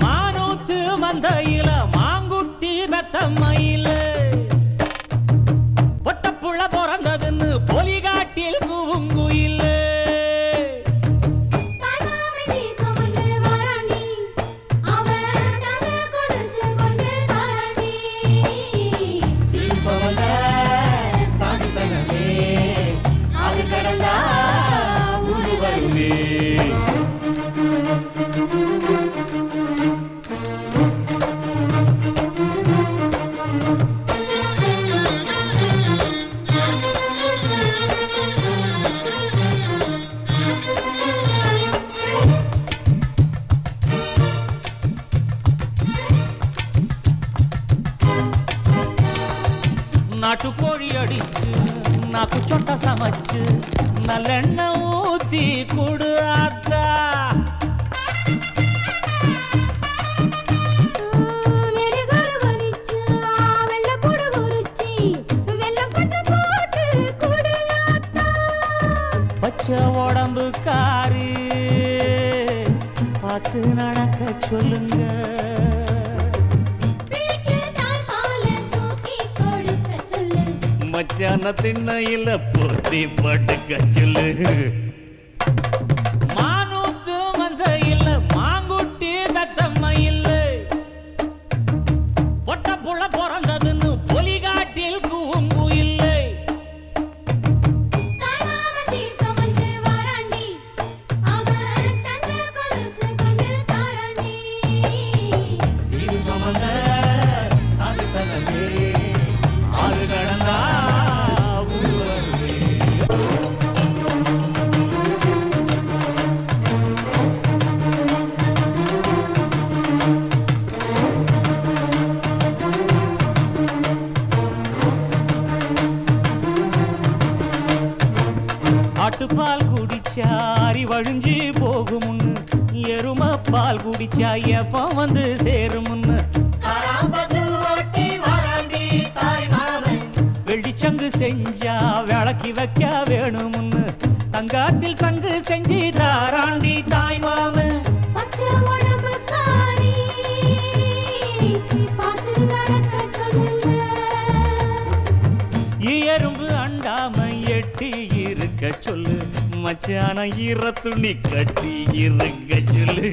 மானூத்து மந்தையில மாங்குட்டி மெத்தம்மையில ஒட்டப்புள்ள பிறந்ததுன்னு பொலிகாட்டில் கூவுங்குயில நாட்டுக்கோழி அடிச்சு நாக்கு சொட்ட சமைச்சு நல்லெண்ணெய் ஊத்தி குடு ஆத்தா. பச்சை உடம்பு காரி பார்த்து நடக்க சொல்லுங்க. மச்சான திண்ணையில பொத்தி படுக்க சொல்லு. மானூத்து மந்தையில மாங்குட்டி மெத்தம்மையில பொட்ட புள்ள பிறந்ததுன்னு பொலிகாட்டில் கூங்குயில்லை. சீரு சமந்த சாதி சனமே ஆறு கடந்தா ஆட்டுப்பால் குடிச்சா அரி வழிஞ்சி போகுமுன்னு எரும பால் குடிச்சா எப்ப வந்து சேருமுன்னு வெள்ளிச்சங்கு செஞ்சா விளக்கி வைக்க வேணுமுன்னு தங்காத்தில் சங்கு செஞ்சு தாராண்டி தாய் மாமன். எறும்பு அண்டாம எட்டி இருக்க சொல்லு. மச்சான ஈர துணி கட்டி இருக்க சொல்லு.